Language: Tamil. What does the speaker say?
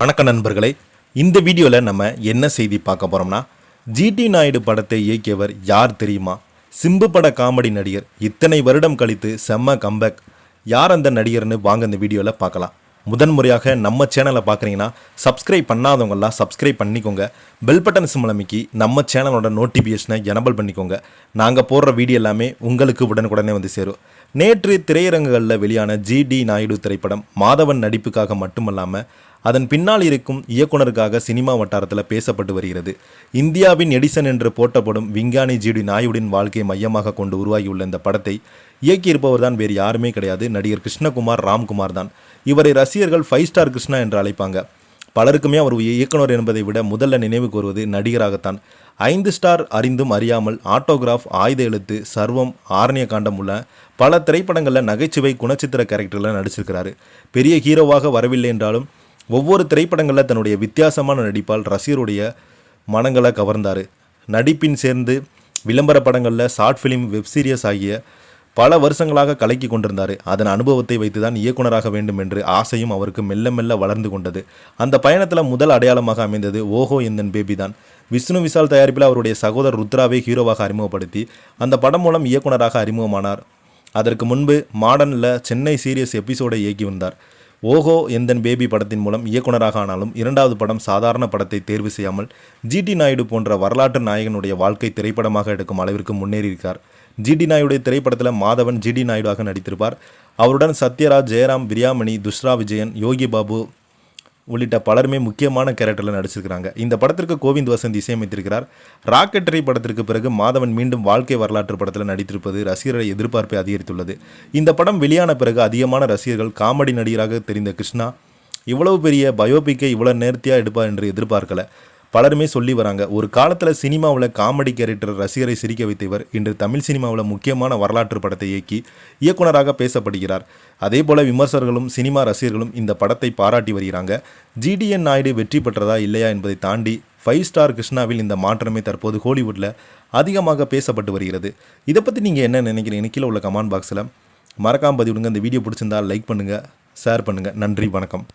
வணக்கம் நண்பர்களே, இந்த வீடியோவில் நம்ம என்ன செய்தி பார்க்க போகிறோம்னா, ஜிடி நாயுடு படத்தை இயக்கியவர் யார் தெரியுமா? சிம்பு பட காமெடி நடிகர். இத்தனை வருடம் கழித்து செம்ம கம்பேக். யார் அந்த நடிகர்னு வாங்க இந்த வீடியோவில் பார்க்கலாம். முதன்முறையாக நம்ம சேனலை பார்க்குறீங்கன்னா சப்ஸ்கிரைப் பண்ணாதவங்களாம் சப்ஸ்கிரைப் பண்ணிக்கோங்க. பெல் பட்டன் சிம்பல் அமைக்கி நம்ம சேனலோட நோட்டிஃபிகேஷனை எனபிள் பண்ணிக்கோங்க. நாங்கள் போடுற வீடியோ எல்லாமே உங்களுக்கு உடனுக்குடனே வந்து சேரும். நேற்று திரையரங்குகளில் வெளியான ஜிடி நாயுடு திரைப்படம் மாதவன் நடிப்புக்காக மட்டுமல்லாமல் அதன் பின்னால் இருக்கும் இயக்குனருக்காக சினிமா வட்டாரத்தில் பேசப்பட்டு வருகிறது. இந்தியாவின் எடிசன் என்று போற்றப்படும் விஞ்ஞானி ஜிடி நாயுடின் வாழ்க்கையை மையமாக கொண்டு உருவாகியுள்ள இந்த படத்தை இயக்கியிருப்பவர் தான் வேறு யாருமே கிடையாது, நடிகர் கிருஷ்ணகுமார் ராம்குமார் தான். இவரை ரசிகர்கள் 5 ஸ்டார் கிருஷ்ணா என்று அழைப்பாங்க. பலருக்குமே அவர் இயக்குனர் என்பதை விட முதல்ல நினைவுக்கு வருவது நடிகராகத்தான். 5 ஸ்டார் அறிந்தும் அறியாமல், ஆட்டோகிராஃப், ஆயுத எழுத்து, சர்வம், ஆரண்ய காண்டம் உள்ள பல திரைப்படங்களில் நகைச்சுவை குணச்சித்திர கேரக்டரில் நடிச்சிருக்கிறாரு. பெரிய ஹீரோவாக வரவில்லை என்றாலும் ஒவ்வொரு திரைப்படங்களில் தன்னுடைய வித்தியாசமான நடிப்பால் ரசிகருடைய மனங்களை கவர்ந்தார். நடிப்பின் சேர்ந்து விளம்பர படங்களில், ஷார்ட் ஃபிலிம், வெப் சீரியஸ் ஆகிய பல வருஷங்களாக கலக்கி கொண்டிருந்தார். அதன் அனுபவத்தை வைத்து தான் இயக்குனராக வேண்டும் என்று ஆசையும் அவருக்கு மெல்ல மெல்ல வளர்ந்து கொண்டது. அந்த பயணத்தில் முதல் அடையாளமாக அமைந்தது ஓஹோ எந்தன் பேபி தான். விஷ்ணு விஷால் தயாரிப்பில் அவருடைய சகோதரர் ருத்ராவை ஹீரோவாக அறிமுகப்படுத்தி அந்த படம் மூலம் இயக்குனராக அறிமுகமானார். அதற்கு முன்பு மாடர்னில் சென்னை சீரியஸ் எபிசோடை இயக்கி வந்தார். ஓஹோ எந்தன் பேபி படத்தின் மூலம் இயக்குனராக ஆனாலும் இரண்டாவது படம் சாதாரண படத்தை தேர்வு செய்யாமல் ஜிடி நாயுடு போன்ற வரலாற்று நாயகனுடைய வாழ்க்கை திரைப்படமாக எடுக்கும் அளவிற்கு முன்னேறியிருக்கார். ஜிடி நாயுடைய திரைப்படத்தில் மாதவன் ஜிடி நாயுடாக நடித்திருப்பார். அவருடன் சத்யராஜ், ஜெயராம், பிரியாமணி, துஷ்ரா விஜயன், யோகி பாபு உள்ளிட்ட பலருமே முக்கியமான கேரக்டரில் நடிச்சிருக்கிறாங்க. இந்த படத்திற்கு கோவிந்த் வசந்த் இசையமைத்திருக்கிறார். ராக்கெட் திரைப்படத்திற்கு பிறகு மாதவன் மீண்டும் வாழ்க்கை வரலாற்று படத்தில் நடித்திருப்பது ரசிகர்களை எதிர்பார்ப்பை அதிகரித்துள்ளது. இந்த படம் வெளியான பிறகு அதிகமான ரசிகர்கள் காமெடி நடிகராக தெரிந்த கிருஷ்ணா இவ்வளவு பெரிய பயோபிக்கை இவ்வளோ நேர்த்தியாக எடுப்பார் என்று எதிர்பார்க்கல. பலருமே சொல்லி வராங்க. ஒரு காலத்தில் சினிமாவில் காமெடி கேரக்டர் ரசிகரை சிரிக்க வைத்தவர் இன்று தமிழ் சினிமாவில் முக்கியமான வரலாற்று படத்தை இயக்கி இயக்குனராக பேசப்படுகிறார். அதே போல விமர்சகர்களும் சினிமா ரசிகர்களும் இந்த படத்தை பாராட்டி வருகிறாங்க. ஜிடிஎன் நாயுடு வெற்றி பெற்றதா இல்லையா என்பதை தாண்டி 5 ஸ்டார் கிருஷ்ணாவில் இந்த மாற்றமே தற்போது ஹாலிவுட்டில் அதிகமாக பேசப்பட்டு வருகிறது. இதை பற்றி நீங்கள் என்ன நினைக்கிறீங்கன்னு கீழே உள்ள கமெண்ட் பாக்ஸில் மறக்காம பதிவிடுங்க. இந்த வீடியோ பிடிச்சிருந்தால் லைக் பண்ணுங்கள், ஷேர் பண்ணுங்கள். நன்றி, வணக்கம்.